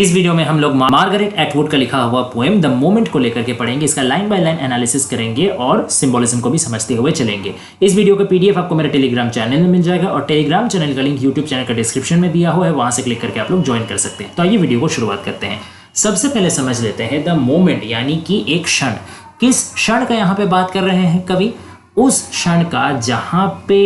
इस वीडियो में हम लोग मार्गरेट एटवुड का लिखा हुआ पोएम द मोमेंट को लेकर के पढ़ेंगे। इसका लाइन बाय लाइन एनालिसिस करेंगे और सिंबोलिज्म को भी समझते हुए चलेंगे। इस वीडियो का पीडीएफ आपको मेरे टेलीग्राम चैनल में मिल जाएगा और टेलीग्राम चैनल का लिंक यूट्यूब चैनल का डिस्क्रिप्शन में दिया हुआ है, वहां से क्लिक करके आप लोग ज्वाइन कर सकते हैं। तो आइए वीडियो को शुरुआत करते हैं। सबसे पहले समझ लेते हैं द मोमेंट यानी कि एक क्षण। किस क्षण का यहाँ पे बात कर रहे हैं कवि? उस क्षण का जहाँ पे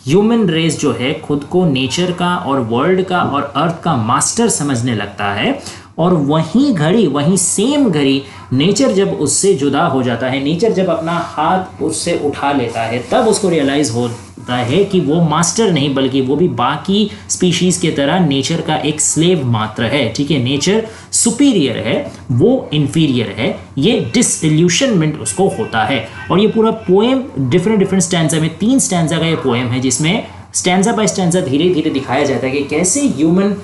ह्यूमन रेस जो है खुद को नेचर का और वर्ल्ड का और अर्थ का मास्टर समझने लगता है, और वहीं सेम घड़ी नेचर जब उससे जुदा हो जाता है, नेचर जब अपना हाथ उससे उठा लेता है, तब उसको रियलाइज होता है कि वो मास्टर नहीं बल्कि वो भी बाकी स्पीशीज की तरह नेचर का एक स्लेव मात्र है। ठीक है, नेचर सुपीरियर है, वो इंफीरियर है। ये डिसइल्यूशनमेंट उसको होता है। और ये पूरा पोएम डिफरेंट स्टैंजा में, 3 स्टैंजा का ये पोएम है, जिसमें स्टैंजा बाय स्टैंजा धीरे धीरे दिखाया जाता है कि कैसे ह्यूमन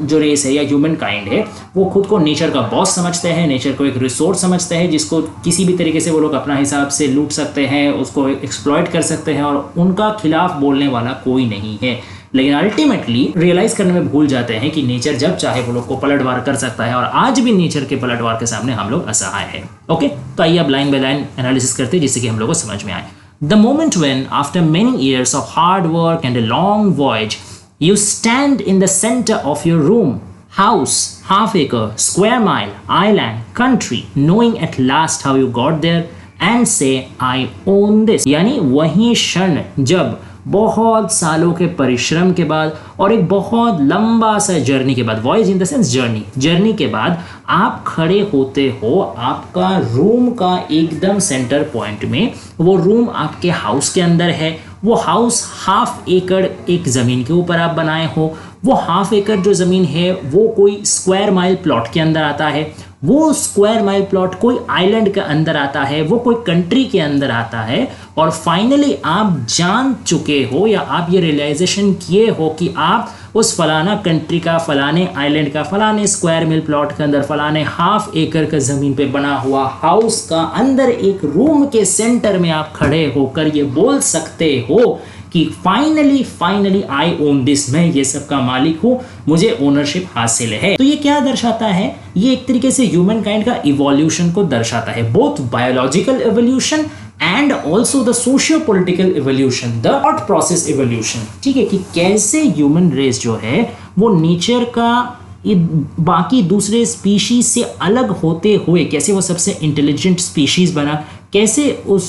जो रेस है या ह्यूमन काइंड है वो खुद को नेचर का बॉस समझते हैं, नेचर को एक रिसोर्स समझते हैं जिसको किसी भी तरीके से वो लोग अपना हिसाब से लूट सकते हैं, उसको एक्सप्लॉइट कर सकते हैं, और उनका खिलाफ बोलने वाला कोई नहीं है। लेकिन अल्टीमेटली रियलाइज करने में भूल जाते हैं कि नेचर जब चाहे वो लोग को पलटवार कर सकता है, और आज भी नेचर के पलटवार के सामने हम लोग असहाय हैं। ओके, तो आइए अब लाइन बाय लाइन एनालिसिस करते हैं जिससे कि हम लोग को समझ में आए। The moment when, after many years of hard work and a long voyage, you stand in the center of your room, house, half acre, square mile, island, country, knowing at last how you got there, and say, I own this. यानी वही क्षण जब बहुत सालों के परिश्रम के बाद और एक बहुत लंबा सा जर्नी के बाद, voyage in the sense journey के बाद आप खड़े होते हो आपका रूम का एकदम सेंटर पॉइंट में। वो रूम आपके हाउस के अंदर है। वो हाउस हाफ एकड़ एक ज़मीन के ऊपर आप बनाए हो। वो हाफ एकड़ जो ज़मीन है वो कोई स्क्वायर माइल प्लॉट के अंदर आता है। वो स्क्वायर माइल प्लॉट कोई आइलैंड के अंदर आता है, वो कोई कंट्री के अंदर आता है। और फाइनली आप जान चुके हो या आप ये रियलाइजेशन किए हो कि आप उस फलाना कंट्री का, फलाने आइलैंड का, फलाने स्क्वायर माइल प्लॉट के अंदर, फलाने हाफ एकड़ का ज़मीन पे बना हुआ हाउस का अंदर एक रूम के सेंटर में आप खड़े होकर ये बोल सकते हो कि फाइनली आई ओन दिस, मैं ये सब का मालिक हूँ, मुझे ओनरशिप हासिल है। तो ये क्या दर्शाता है? ये एक तरीके से ह्यूमन काइंड का इवोल्यूशन को दर्शाता है, both biological evolution and also the socio political evolution, the thought process evolution. ठीक है, कि कैसे ह्यूमन रेस जो है वो नेचर का बाकी दूसरे स्पीशीज से अलग होते हुए कैसे वो सबसे इंटेलिजेंट स्पीशीज बना, कैसे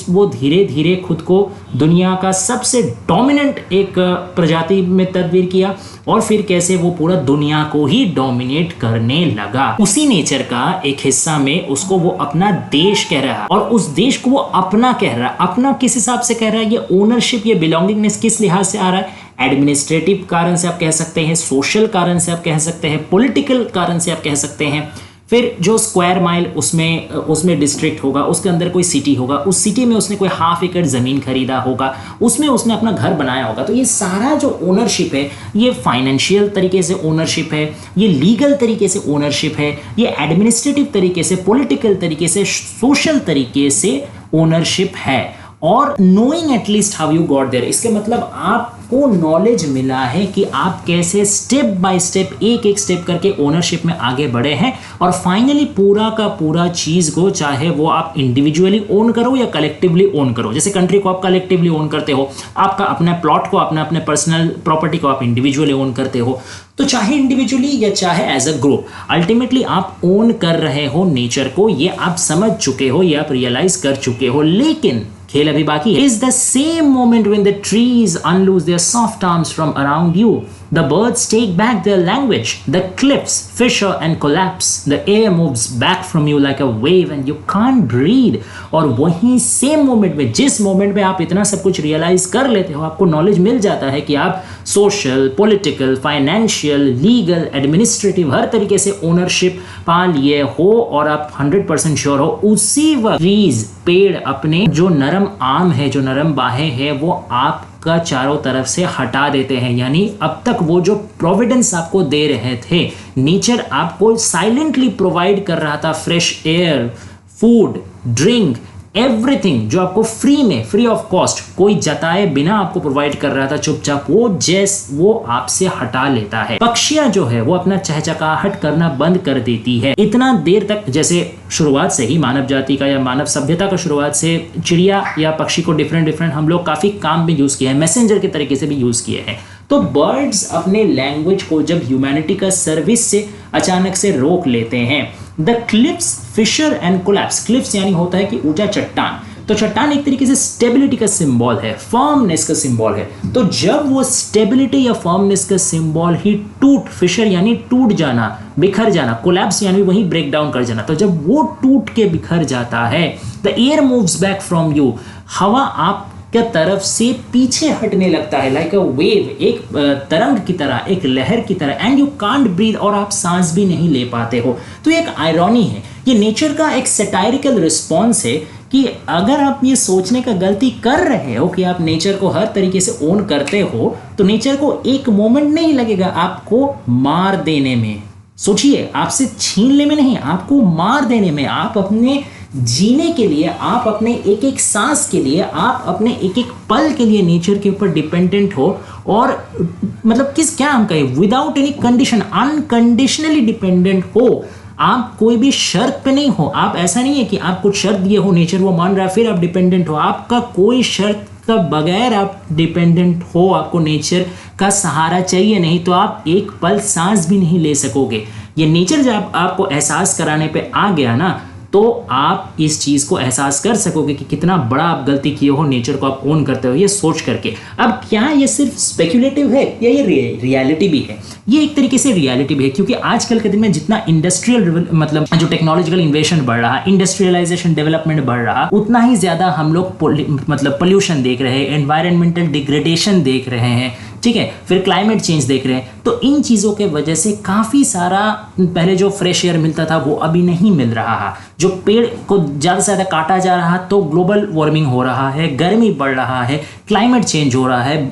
वो धीरे धीरे खुद को दुनिया का सबसे डोमिनेंट एक प्रजाति में तब्दील किया, और फिर कैसे वो पूरा दुनिया को ही डोमिनेट करने लगा। उसी नेचर का एक हिस्सा में उसको वो अपना देश कह रहा है, और उस देश को वो अपना कह रहा है। अपना किस हिसाब से कह रहा है? ये ओनरशिप, ये बिलोंगिंगनेस किस लिहाज से आ रहा है? एडमिनिस्ट्रेटिव कारण से आप कह सकते हैं, सोशल कारण से आप कह सकते हैं, पॉलिटिकल कारण से आप कह सकते हैं। फिर जो स्क्वायर माइल उसमें डिस्ट्रिक्ट होगा, उसके अंदर कोई सिटी होगा, उस सिटी में उसने कोई हाफ एकड़ ज़मीन खरीदा होगा, उसमें उसने अपना घर बनाया होगा। तो ये सारा जो ओनरशिप है, ये फाइनेंशियल तरीके से ओनरशिप है, ये लीगल तरीके से ओनरशिप है, ये एडमिनिस्ट्रेटिव तरीके से, पॉलिटिकल तरीके से, सोशल तरीके से ओनरशिप है। और knowing at least how you got there, इसके मतलब आपको नॉलेज मिला है कि आप कैसे स्टेप बाय स्टेप, एक स्टेप करके ओनरशिप में आगे बढ़े हैं, और फाइनली पूरा का पूरा चीज़ को, चाहे वो आप इंडिविजुअली ओन करो या कलेक्टिवली ओन करो। जैसे कंट्री को आप कलेक्टिवली ओन करते हो, आपका अपने प्लॉट को, अपने पर्सनल प्रॉपर्टी को आप इंडिविजुअली ओन करते हो। तो चाहे इंडिविजुअली या चाहे एज अ ग्रुप, अल्टीमेटली आप ओन कर रहे हो नेचर को। ये आप समझ चुके हो, ये आप रियलाइज कर चुके हो। लेकिन खेल अभी बाकी है। Is the same moment when the trees unloose their soft arms from around you, the birds take back their language, the cliffs fissure and collapse, the air moves back from you like a wave and you can't breathe। और वही same moment में, जिस moment में आप इतना सब कुछ realise कर लेते हो, आपको नॉलेज मिल जाता है कि आप social, political, financial, legal, administrative हर तरीके से ओनरशिप पा लिए हो, और आप 100% श्योर हो, उसी वक्त ट्रीज, पेड़ अपने जो नरम आर्म है, जो नरम बाहें हैं, वो आपका चारों तरफ से हटा देते हैं। यानी अब तक वो जो प्रोविडेंस आपको दे रहे थे, नेचर आपको साइलेंटली प्रोवाइड कर रहा था fresh air, food, drink, everything जो आपको फ्री ऑफ कॉस्ट, कोई जताए बिना आपको प्रोवाइड कर रहा था, चुपचाप वो आपसे हटा लेता है। पक्षियां जो है वो अपना चहचकाहट करना बंद कर देती है। इतना देर तक जैसे शुरुआत से ही मानव जाति का या मानव सभ्यता का शुरुआत से चिड़िया या पक्षी को डिफरेंट हम लोग काफी काम में यूज किया है, मैसेंजर के तरीके से भी यूज किए हैं। तो बर्ड्स अपने लैंग्वेज को जब ह्यूमैनिटी का सर्विस से अचानक से रोक लेते हैं, the cliffs fissure and collapse. Cliffs यानी होता है कि ऊंचा चट्टान, तो चट्टान एक तरीके से स्टेबिलिटी का सिंबल है, फर्मनेस का सिंबल है। तो जब वो स्टेबिलिटी या फर्मनेस का सिंबल ही फिशर यानी टूट जाना, बिखर जाना, कोलैप्स यानी वही ब्रेक डाउन कर जाना, तो जब वो टूट के बिखर जाता है, the air moves back from you, हवा आप क्या तरफ से पीछे हटने लगता है, लाइक अ वेव, एक तरंग की तरह, एक लहर की तरह, एंड यू कांट ब्रीथ, और आप सांस भी नहीं ले पाते हो। तो एक आयरनी है, ये नेचर का एक सैटायरिकल रिस्पॉन्स है कि अगर आप ये सोचने का गलती कर रहे हो कि आप नेचर को हर तरीके से ओन करते हो, तो नेचर को एक मोमेंट नहीं लगेगा आपको मार देने में। सोचिए, आपसे छीनने में नहीं, आपको मार देने में। आप अपने जीने के लिए, आप अपने एक एक सांस के लिए, आप अपने एक एक पल के लिए नेचर के ऊपर डिपेंडेंट हो, और मतलब क्या हम कहें, without any condition, unconditionally dependent हो। आप कोई भी शर्त पे नहीं हो। आप ऐसा नहीं है कि आप कुछ शर्त दिए हो, नेचर वो मान रहा है, फिर आप डिपेंडेंट हो। आपका कोई शर्त का बगैर आप डिपेंडेंट हो, आपको नेचर का सहारा चाहिए, नहीं तो आप एक पल सांस भी नहीं ले सकोगे। ये नेचर जब आपको एहसास कराने पे आ गया ना, तो आप इस चीज को एहसास कर सकोगे कि कितना बड़ा आप गलती किए हो, नेचर को आप ओन करते हो ये सोच करके। अब क्या ये सिर्फ स्पेक्युलेटिव है या ये रियलिटी भी है? ये एक तरीके से रियलिटी भी है, क्योंकि आजकल के दिन में जितना इंडस्ट्रियल मतलब जो टेक्नोलॉजिकल इन्वेशन बढ़ रहा, इंडस्ट्रियलाइजेशन डेवलपमेंट बढ़ रहा, उतना ही ज्यादा हम लोग मतलब पोल्यूशन देख रहे हैं, एनवायरमेंटल डिग्रेडेशन देख रहे हैं, ठीक है, फिर क्लाइमेट चेंज देख रहे हैं। तो इन चीज़ों के वजह से काफ़ी सारा, पहले जो फ्रेश एयर मिलता था वो अभी नहीं मिल रहा है, जो पेड़ को ज़्यादा से ज़्यादा काटा जा रहा है, तो ग्लोबल वार्मिंग हो रहा है, गर्मी बढ़ रहा है, क्लाइमेट चेंज हो रहा है,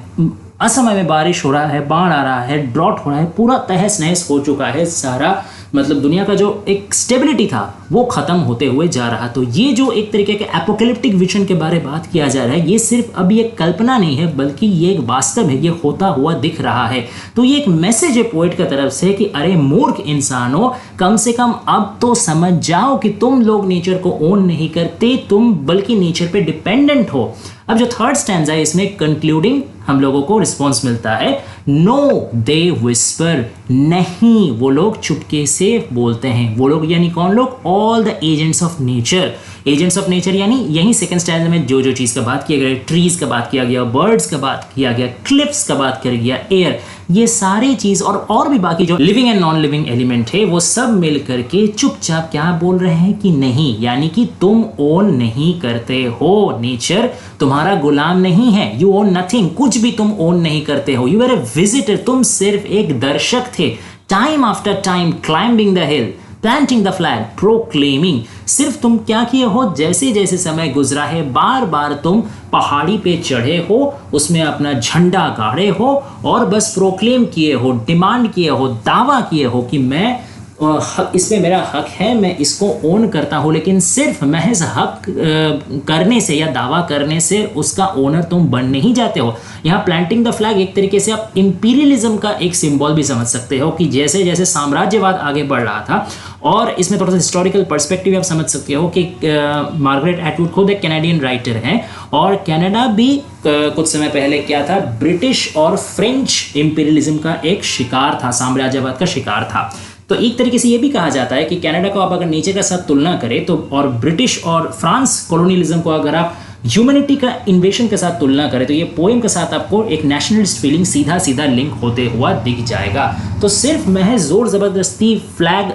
असमय में बारिश हो रहा है, बाढ़ आ रहा है, ड्रॉट हो रहा है, पूरा तहस नहस हो चुका है सारा। मतलब दुनिया का जो एक स्टेबिलिटी था वो खत्म होते हुए जा रहा। तो ये जो एक तरीके के एपोकैलिप्टिक विजन के बारे में बात किया जा रहा है, ये सिर्फ अभी एक कल्पना नहीं है, बल्कि ये एक वास्तव है, ये होता हुआ दिख रहा है। तो ये एक मैसेज है पोएट की तरफ से कि अरे मूर्ख इंसानों, कम से कम अब तो समझ जाओ कि तुम लोग नेचर को ओन नहीं करते, तुम बल्कि नेचर पे डिपेंडेंट हो। अब जो थर्ड स्टैंजा है, इसमें कंक्लूडिंग हम लोगों को रिस्पॉन्स मिलता है, नो दे विस्पर, नहीं, वो लोग चुपके से बोलते हैं। वो लोग यानी कौन लोग? All the agents of nature. Agents of nature यानी यही सेकंड स्टैंजा में जो चीज का बात किया गया, ट्रीज का बात किया गया, बर्ड्स का बात किया गया, क्लिफ्स का बात किया गया, एयर, ये सारी चीज और भी बाकी जो living and non living element है, वो सब मिल करके चुपचाप क्या बोल रहे हैं कि नहीं, यानी कि तुम ओन नहीं करते हो, नेचर तुम्हारा गुलाम नहीं है, यू ओन नथिंग, कुछ भी तुम ओन नहीं करते हो, यू आर ए विजिटर, तुम सिर्फ एक दर्शक थे। Time after time climbing the hill, planting the flag, proclaiming, सिर्फ तुम क्या किए हो, जैसे जैसे समय गुजरा है, बार बार तुम पहाड़ी पे चढ़े हो, उसमें अपना झंडा गाड़े हो और बस प्रोक्लेम किए हो, डिमांड किए हो, दावा किए हो कि मैं इसमें मेरा हक है, मैं इसको ओन करता हूँ। लेकिन सिर्फ महज हक करने से या दावा करने से उसका ओनर तुम बन नहीं जाते हो। यहाँ प्लांटिंग द फ्लैग एक तरीके से आप इंपीरियलिज्म का एक सिंबल भी समझ सकते हो कि जैसे जैसे साम्राज्यवाद आगे बढ़ रहा था, और इसमें थोड़ा सा हिस्टोरिकल पर्सपेक्टिव आप समझ सकते हो कि मार्गरेट एटवुड खुद एक कैनेडियन राइटर हैं, और कनाडा भी कुछ समय पहले क्या था, ब्रिटिश और फ्रेंच इंपीरियलिज्म का एक शिकार था, साम्राज्यवाद का शिकार था। तो एक तरीके से ये भी कहा जाता है कि कनाडा को आप अगर नेचर के साथ तुलना करें तो, और ब्रिटिश और फ्रांस कॉलोनियलिज्म को अगर आप ह्यूमैनिटी का इन्वेशन के साथ तुलना करें, तो ये पोएम के साथ आपको एक नेशनलिस्ट फीलिंग सीधा सीधा लिंक होते हुआ दिख जाएगा। तो सिर्फ महज जोर जबरदस्ती फ्लैग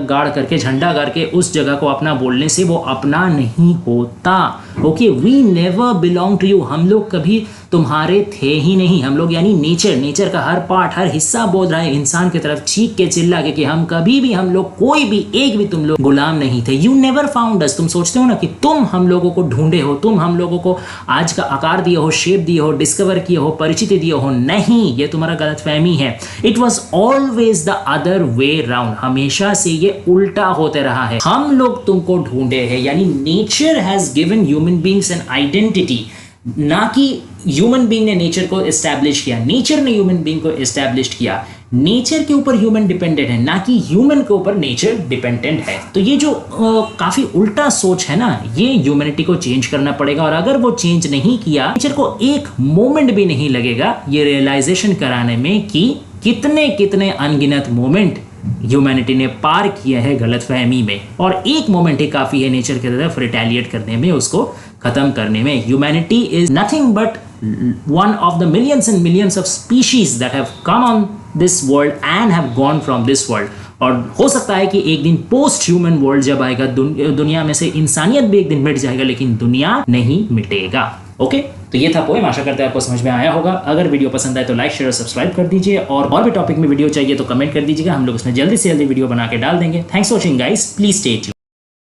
गाड़ करके, झंडा गाड़ के उस जगह को अपना बोलने से वो अपना नहीं होता। Okay, we never belong to you, हम लोग कभी तुम्हारे थे ही नहीं। हम लोग यानी नेचर का हर पार्ट, हर हिस्सा बोल रहा है इंसान की तरफ चीख के चिल्ला के कि हम कभी भी, हम लोग कोई भी एक भी तुम लोग गुलाम नहीं थे। यू नेवर फाउंड अस। तुम सोचते हो ना कि तुम हम लोगों को ढूंढे हो, तुम हम लोगों को आज का आकार दिए हो, शेप दिए हो, डिस्कवर किए हो, परिचिति दिए हो। नहीं, ये तुम्हारा गलतफहमी है। It was always the other way round. हमेशा से ये उल्टा होते रहा है। हम लोग तुमको ढूंढे हैं, यानी nature has given human beings an identity, ना कि ह्यूमन बींग ने नेचर को एस्टैब्लिश किया। नेचर ने ह्यूमन बींग को एस्टैब्लिश किया। नेचर के ऊपर ह्यूमन डिपेंडेंट है, ना कि ह्यूमन के ऊपर नेचर डिपेंडेंट है। तो ये जो काफी उल्टा सोच है ना, ये ह्यूमैनिटी को चेंज करना पड़ेगा। और अगर वो चेंज नहीं किया, नेचर को एक मोमेंट भी नहीं लगेगा ये रियलाइजेशन कराने में कि कितने कितने अनगिनत मोमेंट ह्यूमैनिटी ने पार किया है गलतफहमी में, और एक मोमेंट ही काफी है नेचर की तरफ रिटेलिएट करने में, उसको खत्म करने में। Humanity is nothing but one of the millions and millions of species that have come on this world and have gone from this world. और हो सकता है कि एक दिन पोस्ट ह्यूमन वर्ल्ड जब आएगा, दुनिया में से इंसानियत भी एक दिन मिट जाएगा, लेकिन दुनिया नहीं मिटेगा। ओके, तो ये था पोएम। आशा करते हैं आपको समझ में आया होगा। अगर वीडियो पसंद आए तो लाइक, शेयर और सब्सक्राइब कर दीजिए, और भी टॉपिक में वीडियो चाहिए तो कमेंट कर दीजिएगा। हम लोग उसमें जल्दी से जल्दी वीडियो बना के डाल देंगे। Thanks for watching guys, please stay tuned.